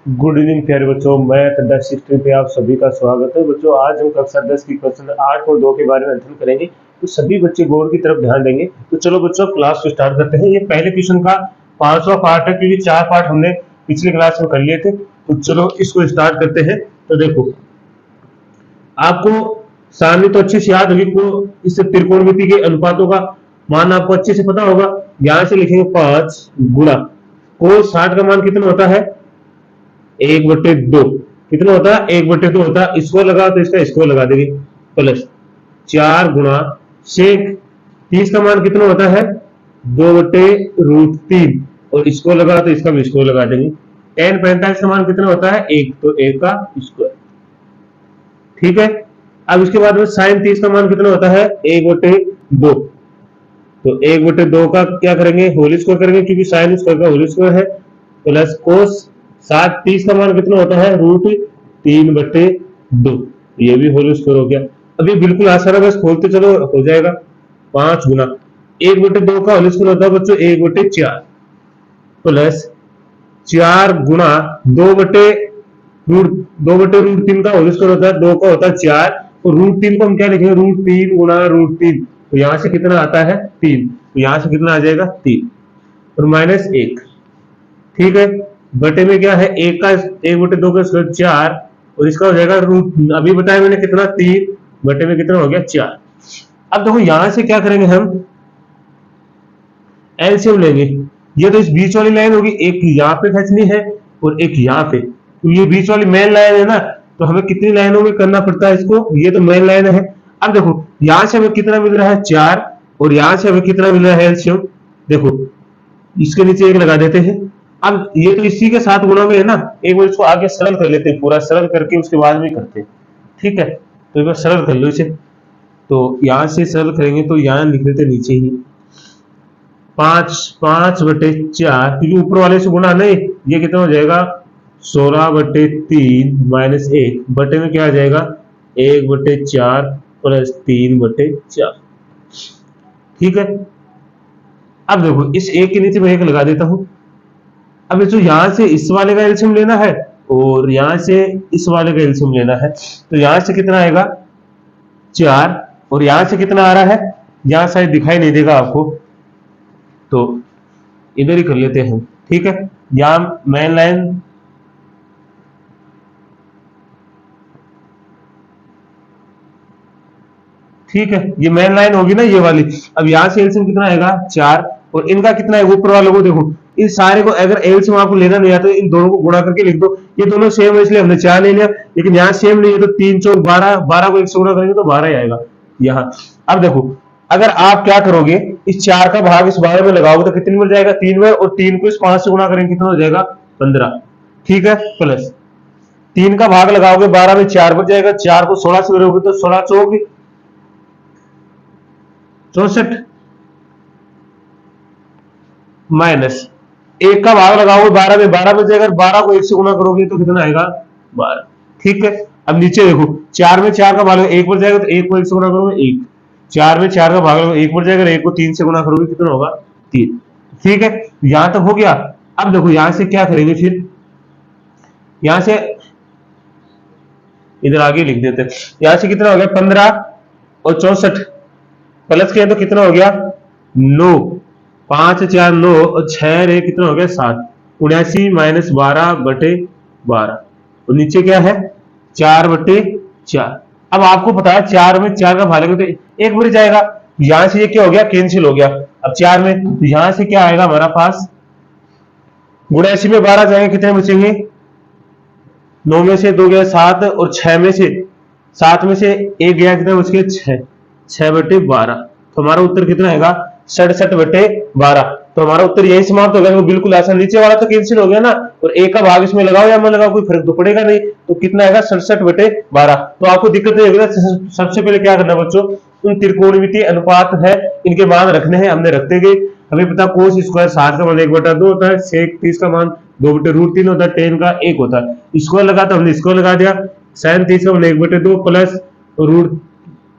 Good evening प्यारे बच्चों, math 10 पे आप सभी का स्वागत है। बच्चों आज हम कक्षा 10 की क्वेश्चन 8 और 2 के बारे में अध्ययन करेंगे। तो सभी बच्चे बोर्ड की तरफ ध्यान देंगे। तो चलो बच्चों क्लास को स्टार्ट करते हैं। ये पहले क्वेश्चन का 5वां पार्ट है, क्योंकि 4 पार्ट हमने पिछले क्लास में कर लिए थे। तो चलो इसको स्टार्ट करते हैं। तो देखो, आपको सारणी तो अच्छे से याद होगी, को इस त्रिकोणमिति के अनुपातों का मान आपको अच्छे से पता होगा। यहाँ से लिखेंगे 5 गुणा cos 60 का मान कितना होता है 1/2। कितना होता है 1/2 होता है। इसको लगा तो इसका इसको लगा देंगे, प्लस 4 गुणा सेक 30 का मान कितना होता है 2/√3, और इसको लगा तो इसका भी इसको लगा देंगे। tan 45 का मान कितना होता है 1, तो 1 का स्क्वायर। ठीक है। अब इसके बाद में sin 30 का मान कितना होता है 1/2, तो 1/2 का क्या करेंगे होल स्क्वायर करेंगे, क्योंकि sin स्क्वायर का होल स्क्वायर है, प्लस cos 60 का मान कितना होता है √3/2, ये भी होल स्क्वायर हो गया। अभी बिल्कुल आसान है, बस खोलते चलो हो जाएगा। 5 गुना 1/2 का होल स्क्वायर होता है बच्चों 1/4, प्लस 4 गुना 2/√3 का होल स्क्वायर होता है 2 का होता है 4, और √3 को हम क्या लिखेंगे √3 गुना √3, तो यहां से कितना आता है 3, तो यहां से कितना आ जाएगा 3 और -1। ठीक है। बटे में क्या है 1 का 1/2 का स्क्वायर 4, और इसका हो जाएगा अभी बताया मैंने कितना 3, बटे में कितना हो गया 4। अब देखो यहां से क्या करेंगे हम एलसीएम लेंगे। ये तो इस बीच वाली लाइन होगी, एक यहाँ पे खींचनी है और एक यहाँ पे, तो ये बीच वाली मेन लाइन है ना, तो हमें कितनी लाइनों में करना पड़ता है इसको, ये तो मेन लाइन है। अब देखो यहां से हमें कितना मिल रहा है 4, और यहां से हमें कितना मिल रहा है एलसीएम, देखो इसके नीचे 1 लगा देते हैं। अब ये तो इसी के साथ गुणा में है ना, एक बार इसको आगे सरल कर लेते हैं, पूरा सरल करके उसके बाद में करते हैं। ठीक है, तो एक बार सरल कर लो इसे। तो यहां से सरल करेंगे तो यहां लिख देते नीचे ही 5/4, क्योंकि ऊपर वाले से गुणा नहीं, ये कितना हो जाएगा 16/3 -1, बटे में क्या आ जाएगा 1/4 प्लस 3/4। ठीक है। अब देखो इस 1 के नीचे मैं 1 लगा देता हूं। अब जो यहां से इस वाले का एलसीएम लेना है और यहां से इस वाले का एलसीएम लेना है, तो यहां से कितना आएगा 4, और यहां से कितना आ रहा है, यहां शायद दिखाई नहीं देगा आपको, तो इधर ही कर लेते हैं। ठीक है। यहां मेन लाइन ठीक है, ये मेन लाइन होगी ना ये वाली। अब यहां से एलसीएम कितना आएगा 4, और इनका कितना है ऊपर वालों को देखो, इन सारे को अगर एलसीएम आपको लेना नहीं आता तो इन दोनों को गुणा करके लिख दो। ये दोनों सेम है इसलिए हमने 4 ले लिया, लेकिन यहाँ सेम नहीं है तो 3 चौक 12, 12 को 1 से गुणा करेंगे तो 12 ही आएगा यहाँ। अब देखो अगर आप क्या करोगे, इस 4 का भाग इस 12 में लगाओगे तो कितनी मिल जाएगा 3 में, और 3 को इस 5 से गुणा करेंगे कितना हो जाएगा 15। ठीक है, प्लस 3 का भाग लगाओगे 12 में 4 बच जाएगा, 4 को 16 से करोगे तो 16 चौक 64, माइनस 1 का भाग लगाओगे 12 में 12 बच जाएगा, 12 को 1 से गुणा करोगे तो कितना आएगा 12। ठीक है। अब नीचे देखो 4 में 4 का भाग 1 बच जाएगा, तो 1 को 1 से गुणा करोगे 1, 4 में 4 का भाग 1 बच जाएगा, 1 को 3 से गुणा करोगे कितना होगा 3। ठीक है, यहां तक हो गया। अब देखो यहां से क्या करेंगे फिर, यहां से इधर आगे लिख देते हैं। यहां से कितना हो गया 15 और 64, प्लस किया तो कितना हो गया 9, 5 4 9 और 6 रे कितना हो गया 7, 79 -12/12, और नीचे क्या है 4/4। अब आपको पता है 4 में 4 का भाग लगेगा तो 1 बढ़ जाएगा, यहां से ये क्या हो गया कैंसिल हो गया। अब 4 में तो यहां से क्या आएगा हमारा पास 79 में 12 जाएंगे कितने बचेंगे, 9 में से 2 गया 7, और 6 में से 7 में से 1 गया कितना बच गया 6, 6/12, तो हमारा उत्तर कितना आएगा 67/12। तो हमारा उत्तर यही समाप्त हो गया। तो बिल्कुल आसान, नीचे वाला तो कैंसिल हो गया ना, और 1 का भाग इसमें लगाओ या मत लगाओ कोई फर्क तो पड़ेगा नहीं, तो कितना आएगा 67/12। तो आपको दिक्कत नहीं होगी। सबसे पहले क्या करना बच्चों, उन त्रिकोणमितीय अनुपात है इनके मान रखने हैं, हमने रखते गए। हमें पता कोस स्क्वायर 60 का मान 1/2 होता है, सेक 30 का मान 2/√3 होता है, tan का 1 होता है, स्क्वायर लगा तो हमने स्क्वायर लगा दिया, sin 30 का मान 1/2 प्लस रूट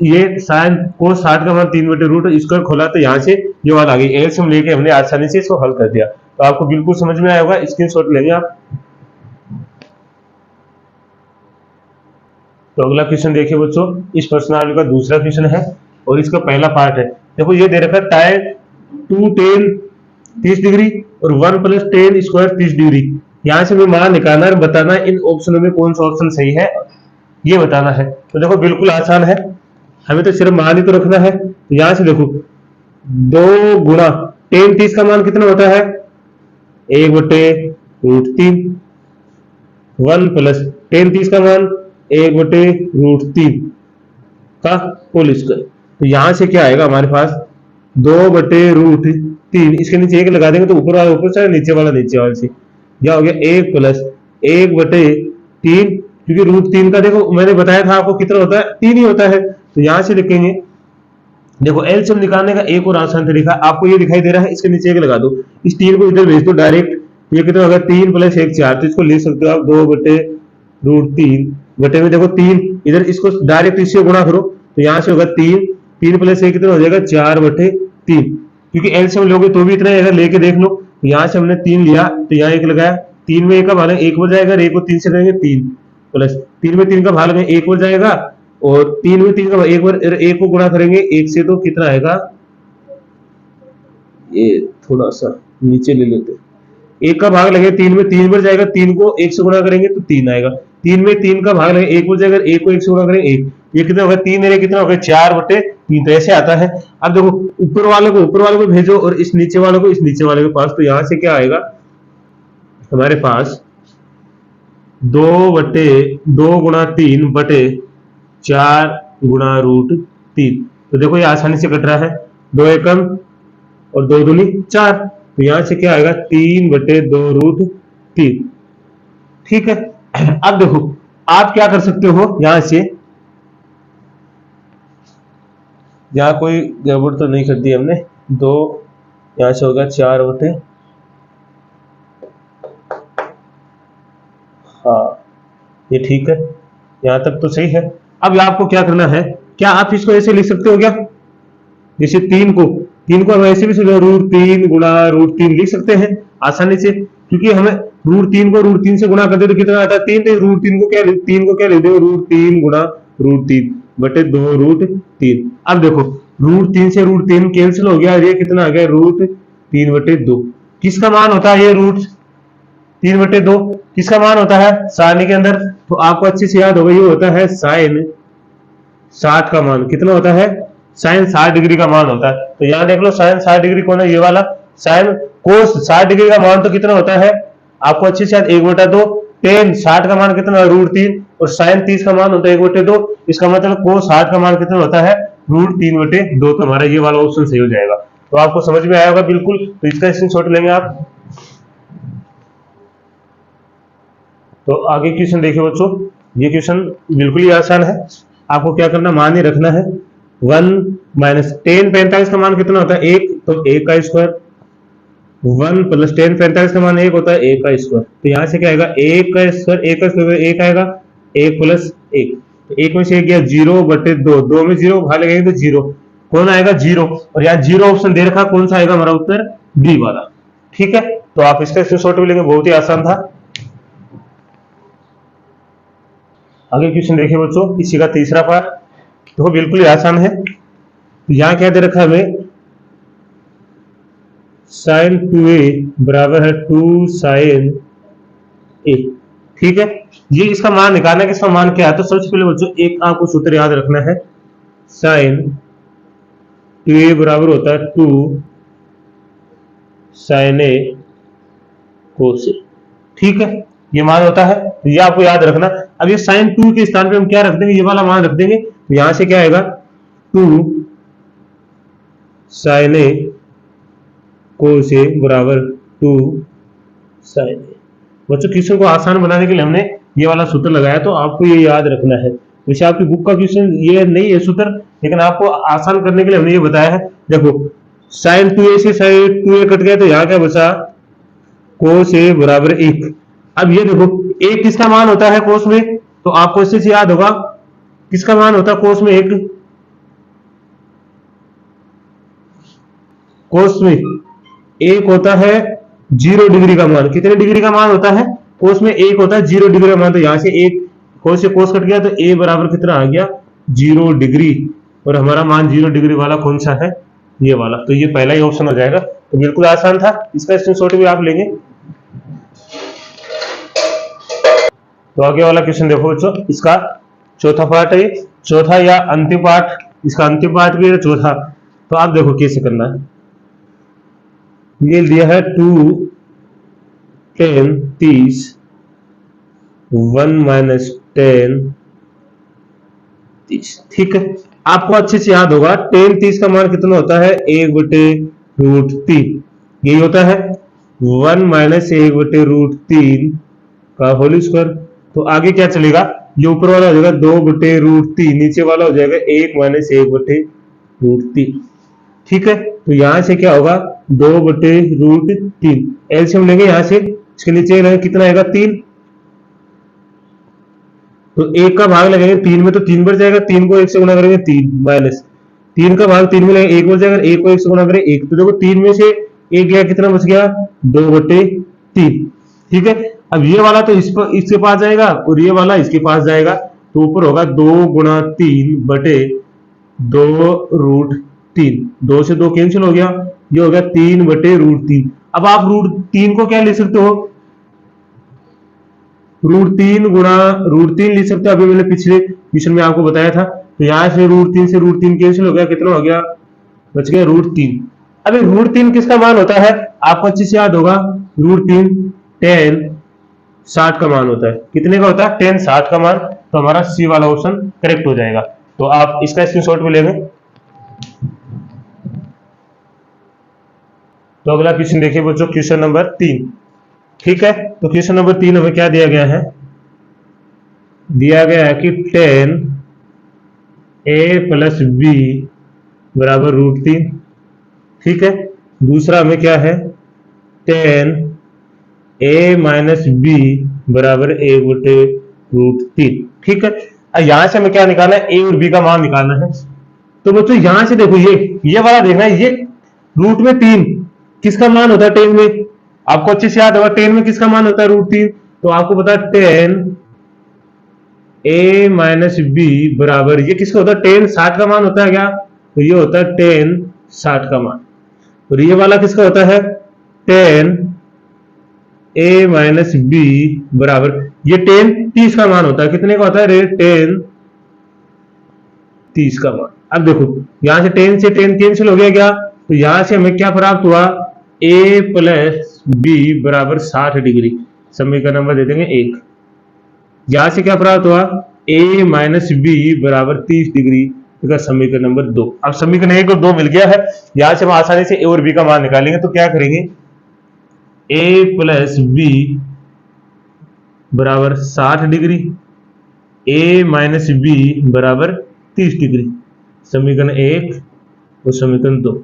ये साइन कोस 60 का मान 3/√, स्क्वायर खोला तो यहाँ से ये वाला आ गई, एलसीएम लेके हमने आसानी से इसको हल कर दिया। तो आपको बिल्कुल समझ में आया होगा, स्क्रीनशॉट लेंगे आप। तो अगला क्वेश्चन देखिए बच्चों, इस प्रश्नावली का दूसरा क्वेश्चन है और इसका पहला पार्ट है। देखो ये दे रखा है tan 2 tan 30 डिग्री और 1 प्लस tan स्क्वायर 30 डिग्री। यहाँ से हमें मान निकालना है, बताना है इन ऑप्शनों में कौन सा ऑप्शन सही है, ये बताना है। तो देखो बिल्कुल आसान है, हमें तो सिर्फ मान ही तो रखना है। तो यहाँ से देखो 2 गुणा tan 30 का मान कितना होता है 1/√3, 1 प्लस tan 30 का मान 1/√3 का होल स्क्वायर। तो यहां से क्या आएगा हमारे पास 2/√3, इसके नीचे 1 लगा देंगे तो ऊपर वाला ऊपर से नीचे वाला नीचे वाले से क्या हो गया 1 प्लस 1/3, क्योंकि √3 का देखो मैंने बताया था आपको कितना होता है 3 ही होता है। तो यहां से लिखेंगे, देखो एलसीएम निकालने का एक और आसान तरीका आपको ये दिखाई दे रहा है, इसके नीचे 1 लगा दो, इस 3 को इधर भेज दो डायरेक्ट, ये कितना होगा 3 प्लस 1 4, तो इसको लिख सकते हो आप 2/√3 बटे में देखो 3, इधर इसको डायरेक्ट इससे गुणा करो तो यहाँ से होगा 3 प्लस 1 कितना हो जाएगा 4/3, क्योंकि एलसीएम लोगे तो भी इतना है, अगर लेके देख लो। तो यहाँ से हमने 3 लिया तो यहाँ 1 लगाया, 3 में 1 का भाग 1 हो जाएगा, 1 को 3 से करेंगे 3 प्लस 3 में 3 का भाग में 1 हो जाएगा और 3 में 3 का 1 को गुणा करेंगे 1 से तो कितना आएगा, ये थोड़ा सा नीचे ले लेते, 1 का भाग लगे 3 में 3 बढ़ जाएगा, 3 को 1 से गुणा करेंगे तो 3 आएगा, 3 में 3 का भाग लगे 1 बढ़ जाएगा, 1 को 1 से गुणा करेंगे 1, ये कितना होगा 3 मेरे कितना होगा 4/3, तो ऐसे आता है। अब देखो ऊपर वाले को भेजो और इस नीचे वाले को इस नीचे वाले के पास, तो यहां से क्या आएगा हमारे पास 2 गुणा 3 बटे 4 गुणा √3। तो देखो ये आसानी से कट रहा है, 2 एकम और 2 दूनी 4, तो यहां से क्या आएगा 3/2√3। ठीक है, अब देखो आप क्या कर सकते हो, यहां से यहां कोई गड़बड़ तो नहीं कर दी हमने, 2 यहां से होगा 4 हाँ ये ठीक है, यहां तक तो सही है। अब आपको क्या करना है, क्या आप इसको ऐसे लिख सकते हो क्या, जैसे 3 को हम ऐसे भी √3 गुणा √3 लिख सकते हैं आसानी से, क्योंकि हमें √3 को √3 से गुणा करते तो कितना आता है 3, तो √3 को क्या लिख दो √3 गुणा √3 बटे 2√3। अब देखो √3 से √3 कैंसिल हो गया, ये कितना आ गया √3/2, किसका मान होता है ये √3/2 किसका मान होता है सारणी के अंदर, तो आपको अच्छे से याद होगा ये होता है sin 60 का मान, कितना होता है sin 60 डिग्री का मान होता है। तो यहाँ देख लो sin 60 डिग्री कौन है, ये वाला sin cos 60 डिग्री का मान तो कितना होता है आपको अच्छे से याद 1/2, tan 60 का मान कितना √3 और sin 30 का मान होता है 1/2, इसका मतलब cos 60 का मान कितना होता है √3/2, तो हमारा ये वाला ऑप्शन सही हो जाएगा। तो आपको समझ में आया होगा बिल्कुल, तो इसका स्क्रीनशॉट लेंगे आप। तो आगे क्वेश्चन देखिए बच्चों, ये क्वेश्चन बिल्कुल ही आसान है, आपको क्या करना मान ही रखना है 1 माइनस tan 45 का मान कितना होता है 1, तो 1 का स्क्वायर, 1 प्लस tan 45 का मान 1 होता है 1 का स्क्वायर, तो यहाँ से क्या आएगा 1 का स्क्वायर 1 आएगा 1 प्लस 1, तो 1 में से 1 गया 0/2, 2 में 0 भाग लगेंगे तो 0, कौन आएगा 0, और यहाँ 0 ऑप्शन दे रखा, कौन सा आएगा हमारा उत्तर डी वाला। ठीक है, तो आप इसका स्क्रीनशॉट भी लेंगे, बहुत ही आसान था। आगे क्वेश्चन देखिए बच्चों, इसी का तीसरा पार्ट, देखो बिल्कुल ही आसान है। तो यहाँ क्या दे रखा है हमें sin 2a बराबर है 2 sin a। ठीक है, ये इसका मान निकालना है कि इसका मान क्या है, तो सबसे पहले बच्चों एक आपको सूत्र याद रखना है, sin 2a बराबर होता है 2 sin a cos a। ठीक है, ये मान होता है, तो ये आपको याद रखना। अब ये sin 2 के स्थान पे हम क्या रख देंगे, ये वाला मान रख देंगे, तो यहां से क्या आएगा 2 sin a cos a बराबर 2 sin a। बच्चों क्वेश्चन को आसान बनाने के लिए हमने ये वाला सूत्र लगाया, तो आपको ये याद रखना है। वैसे आपकी बुक का क्वेश्चन ये नहीं है सूत्र, लेकिन आपको आसान करने के लिए हमने ये बताया है। देखो sin 2a से sin 2a कट गया, तो यहाँ क्या बचा cos a बराबर 1। अब ये देखो एक किसका मान होता है कोस में, तो आपको इससे याद होगा किसका मान होता है कोस में, एक कोस में एक होता है 0 डिग्री का मान, कितने डिग्री का मान होता है कोस में, एक होता है 0 डिग्री का मान, तो यहां से एक कौन से कोस कट गया, तो ए बराबर कितना आ गया 0 डिग्री, और हमारा मान 0 डिग्री वाला कौन सा है, ये वाला। तो ये पहला ही ऑप्शन हो जाएगा। तो बिल्कुल आसान था, इसका स्क्रीनशॉट भी आप लेंगे। तो आगे वाला क्वेश्चन देखो बच्चों, इसका चौथा पार्ट है, चौथा या अंतिम पार्ट, इसका अंतिम पार्ट भी है चौथा। तो आप देखो कैसे करना है। ये दिया है 2 10 30 1 माइनस 10 30, ठीक है। आपको अच्छे से याद होगा 10 30 का मान कितना होता है 1/√3, यही होता है 1 माइनस 1/√3 का होल स्क्वायर। तो आगे क्या चलेगा, ये ऊपर वाला हो जाएगा 2/√3, नीचे वाला हो जाएगा 1 माइनस 1/√3, ठीक है। तो यहां से क्या होगा 2/√3, एलसीएम लेंगे यहां से, इसके नीचे लेंगे कितना आएगा 3, तो 1 का भाग लगेंगे 3 में तो 3 बढ़ जाएगा, 3 को 1 से गुणा करेंगे 3 माइनस 3 का भाग 3 में लगेगा 1 बढ़ जाएगा, 1 को 1 से गुणा करें 1, तो देखो 3 में से 1 गया कितना बच गया 2/3, ठीक है। अब ये वाला तो इसके पास जाएगा और ये वाला इसके पास जाएगा, तो ऊपर होगा 2 गुणा 3/2√3, 2 से 2 कैंसिल हो गया, ये हो गया 3/√3। अब आप √3 को क्या ले सकते हो, √3 गुणा √3 लिख सकते हो। अभी मैंने पिछले क्वेश्चन में आपको बताया था। तो यहां से √3 से √3 कैंसिल हो गया, कितना हो गया बच गया √3। अभी √3 किसका मान होता है, आपको अच्छे से याद होगा, √3 10 60 का मान होता है। कितने का होता है 10 60 का मान। तो हमारा सी वाला ऑप्शन करेक्ट हो जाएगा। तो आप इसका स्क्रीनशॉट भी लेंगे। तो अगला क्वेश्चन देखिए बच्चों, क्वेश्चन नंबर 3, ठीक है। तो क्वेश्चन नंबर 3 हमें क्या दिया गया है, दिया गया है कि 10a प्लस b बराबर √3, ठीक है। दूसरा हमें क्या है 10a माइनस b बराबर 1/√3, ठीक है। यहां से हमें क्या निकालना है, a और b का मान निकालना है। तो बच्चों यहां से देखो ये वाला देखना है, ये रूट में 3 किसका मान होता है 10 में, आपको अच्छे से याद होगा 10 में किसका मान होता है √3। तो आपको पता है 10a माइनस b बराबर ये किसका होता है 10 60 का मान होता है क्या, तो ये होता है 10 60 का मान। और ये वाला किसका होता है 10a माइनस b बराबर ये 10 30 का मान होता है, कितने का होता है 10 30 का मान। अब देखो यहां से 10 से 10 कैंसिल हो गया क्या, तो यहां से हमें क्या प्राप्त हुआ a प्लस b बराबर 60 डिग्री, समीकरण नंबर दे देंगे 1। यहां से क्या प्राप्त हुआ a माइनस b बराबर 30 डिग्री, समीकरण नंबर 2। अब समीकरण 1 और 2 मिल गया है, यहां से हम आसानी से a और b का मान निकालेंगे। तो क्या करेंगे a प्लस b बराबर 60 डिग्री, a माइनस b बराबर 30 डिग्री, समीकरण 1 और समीकरण 2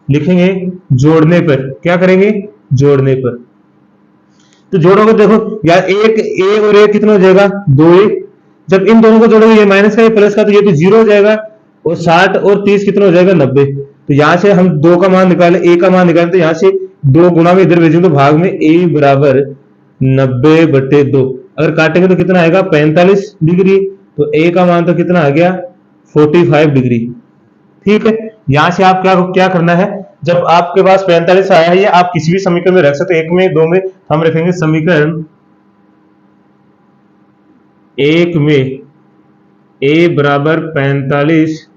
लिखेंगे। जोड़ने पर क्या करेंगे, जोड़ने पर तो जोड़ोगे, देखो यार एक a और a कितना हो जाएगा 2a, जब इन दोनों को जोड़ोगे ये माइनस का ये प्लस का, तो ये तो 0 हो जाएगा, और 60 और 30 कितना हो जाएगा 90। तो यहां से हम 2 का मान निकाले, a का मान निकाले, तो यहां से 2 गुणा में इधर भेजेंगे तो भाग में a बराबर 90/2, अगर काटेंगे तो कितना आएगा 45 डिग्री, तो a का मान तो कितना आ गया 45 डिग्री, ठीक है। यहां से आप क्या करना है, जब आपके पास 45 आया है, आप किसी भी समीकरण में रख सकते, 1 में 2 में हम रखेंगे समीकरण 1 में a बराबर 45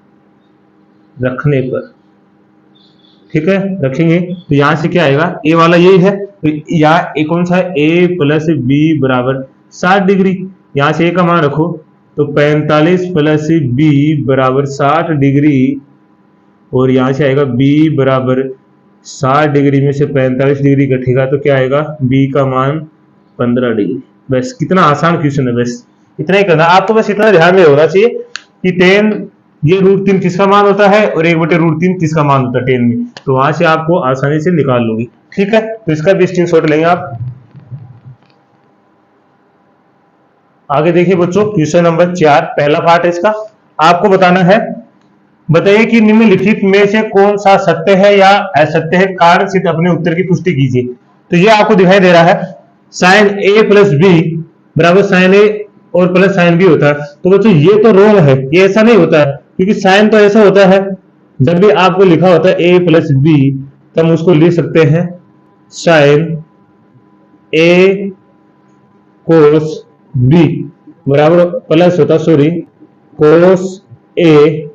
रखने पर, ठीक है, रखेंगे। तो यहां से क्या आएगा a वाला यही है, तो यहाँ a कौन सा है a प्लस b बराबर 60 डिग्री, यहां से a का मान रखो, तो 45 प्लस b बराबर 60 डिग्री, और यहां से आएगा b बराबर 60 डिग्री में से 45 डिग्री घटेगा तो क्या आएगा b का मान 15 डिग्री। बस कितना आसान क्वेश्चन है, बस इतना ही करना आपको, बस इतना ध्यान में होना चाहिए कि 10 ये √3 किसका मान होता है और 1/√3 किसका मान होता है 10 में, तो वहां से आपको आसानी से निकाल लोगे, ठीक है। तो इसका भी स्क्रीनशॉट लेंगे आप। आगे देखिए बच्चों, क्वेश्चन नंबर 4 पहला पार्ट है इसका, आपको बताना है, बताइए कि निम्नलिखित में से कौन सा सत्य है या असत्य है, कारण सिद्ध अपने उत्तर की पुष्टि कीजिए। तो ये आपको दिखाई दे रहा है sin a प्लस b बराबर sin a और प्लस साइन बी होता है। तो बच्चों ये तो रॉन्ग है, ये ऐसा नहीं होता है, क्योंकि साइन तो ऐसा होता है जब भी आपको लिखा होता है ए प्लस बी, तो हम उसको लिख सकते हैं साइन ए कोस बी बराबर प्लस होता, सॉरी, कोस ए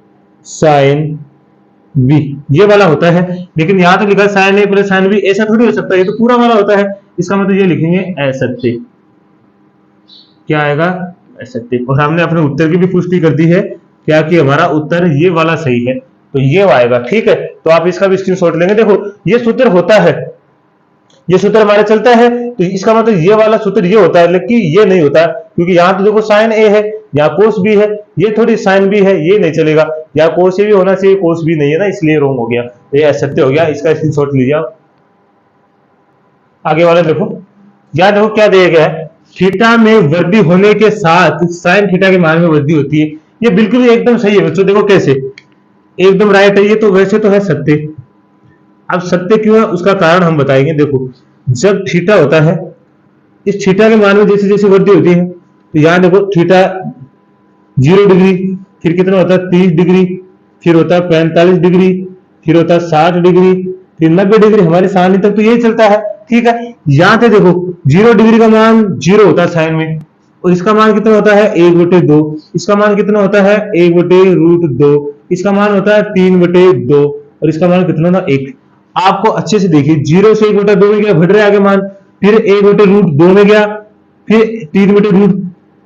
साइन बी, ये वाला होता है। लेकिन यहां तो लिखा साइन ए प्लस साइन बी, ऐसा थोड़ी हो सकता है, ये तो पूरा वाला होता है। इसका मतलब ये लिखेंगे असत्य, क्या आएगा असत्य। और हमने अपने उत्तर की भी पुष्टि कर दी है क्या कि हमारा उत्तर ये वाला सही है, तो ये आएगा। ठीक है, तो आप इसका भी स्क्रीनशॉट लेंगे। देखो ये सूत्र होता है, ये सूत्र हमारे चलता है, तो इसका मतलब ये वाला सूत्र ये होता है, लेकिन ये नहीं होता, क्योंकि यहाँ तो देखो साइन ए है, यहाँ कोस बी है, ये थोड़ी साइन बी है, ये नहीं चलेगा। यहाँ कोस ए भी होना चाहिए, कोस बी नहीं है ना, इसलिए रॉन्ग हो गया, तो ये असत्य हो गया। इसका स्क्रीनशॉट लीजिए आप। आगे वाला देखो, यहाँ देखो क्या दिया गया है, थीटा में वृद्धि होने के साथ साइन थीटा के मान में वृद्धि होती है। ये बिल्कुल एकदम सही है बच्चों, देखो कैसे एकदम राइट है, ये तो वैसे तो है सत्य। अब सत्य क्यों है उसका कारण हम बताएंगे। देखो जब थीटा होता है, इस थीटा के मान में जैसे जैसे वृद्धि होती है, तो यहाँ देखो थीटा 0 डिग्री, फिर कितना होता है 30 डिग्री, फिर होता है 45 डिग्री, फिर होता है 60 डिग्री, फिर 90 डिग्री, हमारे सामने तक तो यही चलता है। ठीक है, यहाँ पे देखो 0 डिग्री का मान 0 होता है साइन में, और इसका मान कितना होता है 1/2, इसका मान कितना होता है 1/√2, इसका मान होता है 3/2, और इसका मान कितना होता है 1। आपको अच्छे से देखिए, 0 से 1/2 में गया, बढ़ रहा है आगे मान, फिर 1/√2 में गया, फिर 3/√,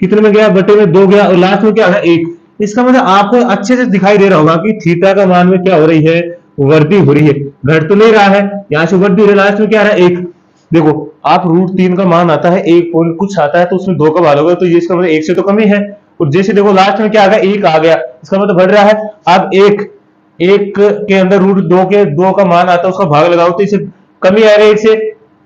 कितने में गया, बटे में 2 गया, और लास्ट में क्या है 1। इसका मतलब आपको अच्छे से दिखाई दे रहा होगा कि थीटा का मान में क्या हो रही है, वृद्धि हो रही है, घट तो नहीं रहा है, यहाँ से वृद्धि हो रही है, लास्ट में क्या आ रहा है 1। देखो आप √3 का मान आता है 1 पॉइंट कुछ आता है, तो उसमें 2 का भाग होगा, तो ये इसका मतलब 1 से तो कम ही है। और जैसे देखो लास्ट में क्या आ गया 1 आ गया, इसका मतलब बढ़ रहा है। अब 1 के अंदर √2 के 2 का मान आता है, उसका भाग लगाओ तो इसे कमी आएगा 1 से,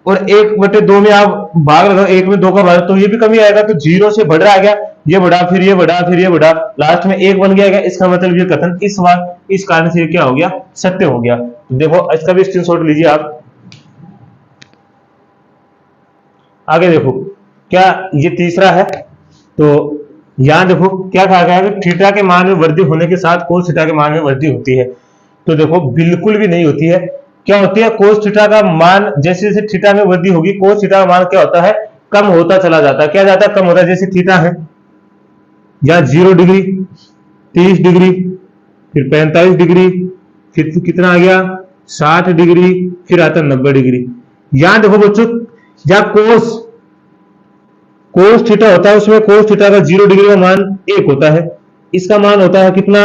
और 1/2 में आप भाग लगाओ, 1 में 2 का भाग, तो ये भी कमी आएगा। तो 0 से बढ़ रहा आ गया, ये बढ़ा, फिर ये बढ़ा, फिर ये बढ़ा, लास्ट में 1 बन गया। इसका मतलब ये कथन इस कारण से क्या हो गया, सत्य हो गया। तो देखो इसका भी स्क्रीनशॉट लीजिए आप। आगे देखो क्या ये तीसरा है, तो यहां देखो क्या कहा गया है, थीटा के मान में वृद्धि होने के साथ कोस थीटा के मान में वृद्धि होती है। तो देखो बिल्कुल भी नहीं होती है। क्या होती है, कोस थीटा का मान जैसे जैसे थीटा में वृद्धि होगी, कोस थीटा का मान क्या होता है, कम होता चला जाता है। क्या जाता है, कम होता है। जैसे थीटा है या 0 डिग्री, 30 डिग्री, फिर 45 डिग्री, फिर कितना आ गया 60 डिग्री, फिर आता है 90 डिग्री। यहां देखो बच्चों, जहां कोस थीटा होता है, उसमें कोस थीटा का 0 डिग्री का मान 1 होता है, इसका मान होता है कितना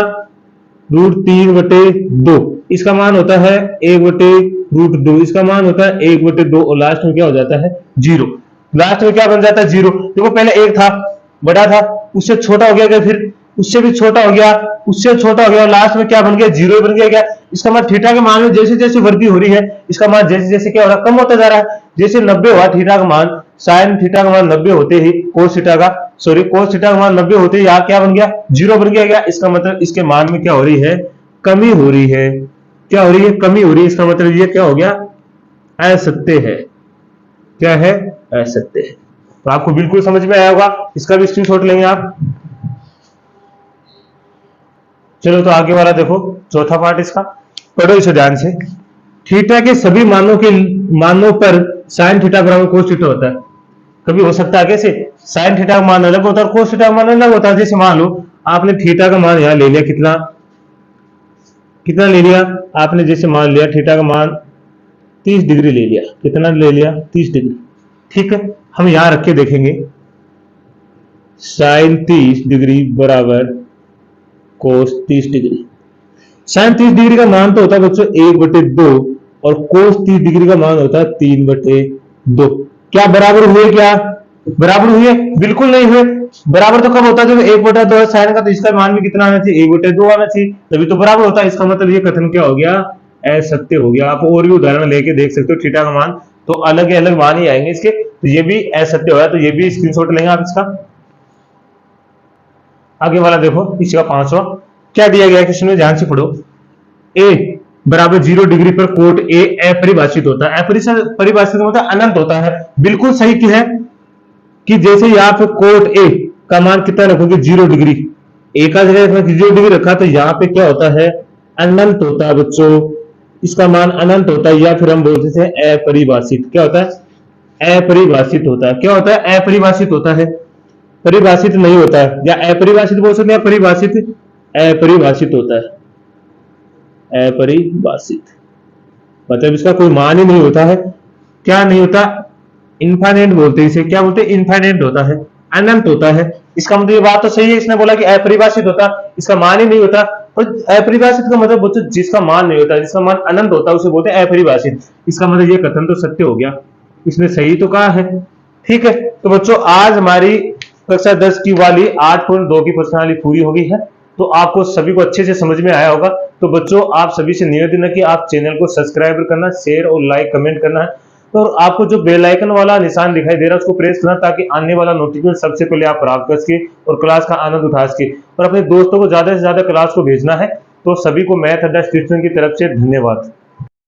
√3/2, इसका मान होता है 1/√2, इसका मान होता है 1/2, और लास्ट में क्या हो जाता है 0। लास्ट में क्या बन जाता है 0। देखो पहले 1 था, बड़ा था, उससे छोटा हो गया, फिर उससे भी छोटा हो गया, उससे छोटा हो गया, लास्ट में क्या बन गया 0 बन गया। क्या इसका मतलब थीटा के मान में जैसे जैसे वृद्धि हो रही है, इसका मान जैसे जैसे क्या हो रहा है, कम होता जा रहा है। जैसे 90 हुआ थीटा का मान, साइन थीटा का मान 90 होते ही कोस थीटा का मान 90 होते ही यहाँ क्या बन गया 0 बन गया। इसका मतलब इसके मान में क्या हो रही है, कमी हो रही है। क्या हो रही है, कमी हो रही है। इसका मतलब ये क्या हो गया, असत्य है। क्या है, असत्य है। तो आपको बिल्कुल समझ में आया होगा, इसका भी स्क्रीनशॉट लेंगे आप। चलो तो आगे वाला देखो, चौथा पार्ट इसका, पढ़ो इसे ध्यान से। थीटा के सभी मानों पर साइन थीटा बराबर कोस थीटा होता है। कभी हो सकता है कैसे, साइन थीटा का मान अलग होता है, कोस थीटा का मान अलग होता है। जैसे मान लो आपने थीटा का मान यहां ले लिया, कितना ले लिया आपने, जैसे मान लिया थीटा का मान 30 डिग्री ले लिया, कितना ले लिया 30 डिग्री। ठीक है, हम यहां रख के देखेंगे, साइन 30 डिग्री बराबर कोस 30 डिग्री। साइन 30 डिग्री का मान तो होता है बच्चों 1/2, और कोस 30 डिग्री का मान होता है 3/2। क्या बराबर हुए, क्या बराबर हुए, बिल्कुल नहीं हुए। बराबर तो कब होता है, जब 1/2 है साइन का, तो इसका मान भी कितना आना चाहिए 1/2 आना चाहिए, तभी तो बराबर होता है। इसका मतलब ये कथन क्या हो गया, असत्य हो गया। आप और भी उदाहरण लेके देख सकते हो, थीटा का मान तो अलग अलग मान ही आएंगे इसके, तो ये भी असत्य हो गया। तो ये भी स्क्रीनशॉट लेंगे आप इसका। आगे वाला देखो, इसका 5वां क्या दिया गया क्वेश्चन में, ध्यान से पढ़ो। ए बराबर 0 डिग्री पर कोट ए अपरिभाषित होता है। परिभाषित मतलब अनंत होता है। बिल्कुल सही की है कि जैसे यहाँ पे कोट ए का मान कितना रखोगे 0 डिग्री, ए का जगह 0 डिग्री रखा तो यहाँ पे क्या होता है अनंत होता है बच्चों, इसका मान अनंत होता है, या फिर हम बोलते हैं अपरिभाषित। क्या होता है अपरिभाषित होता है। क्या होता है अपरिभाषित होता है, परिभाषित नहीं होता है, या अपरिभाषित बोल सकते हैं, परिभाषित अपरिभाषित होता है, अपरिभाषित मतलब इसका कोई मान ही नहीं होता है। क्या नहीं होता, इनफाइनाइट बोलते हैं इसे, क्या बोलते हैं इनफाइनाइट होता है, अनंत होता है। इसका मतलब ये बात तो सही है, इसने बोला कि अपरिभाषित होता, इसका मान ही नहीं होता। और अपरिभाषित का मतलब बच्चों जिसका मान नहीं होता, जिसका मान अनंत होता है उसे बोलते हैं अपरिभाषित। इसका मतलब ये कथन तो सत्य हो गया, इसने सही तो कहा है। ठीक है, तो बच्चों आज हमारी कक्षा 10 की वाली 8.2 की प्रश्नावली पूरी हो गई है। तो आपको सभी को अच्छे से समझ में आया होगा। तो बच्चों आप सभी से निवेदन है कि आप चैनल को सब्सक्राइब करना, शेयर और लाइक कमेंट करना है। तो आपको जो बेल आइकन वाला निशान दिखाई दे रहा है उसको प्रेस करना, ताकि आने वाला नोटिफिकेशन सबसे पहले आप प्राप्त कर सके और क्लास का आनंद उठा सके। और अपने दोस्तों को ज्यादा से ज्यादा क्लास को भेजना है। तो सभी को मैथ अड्डा की तरफ से धन्यवाद।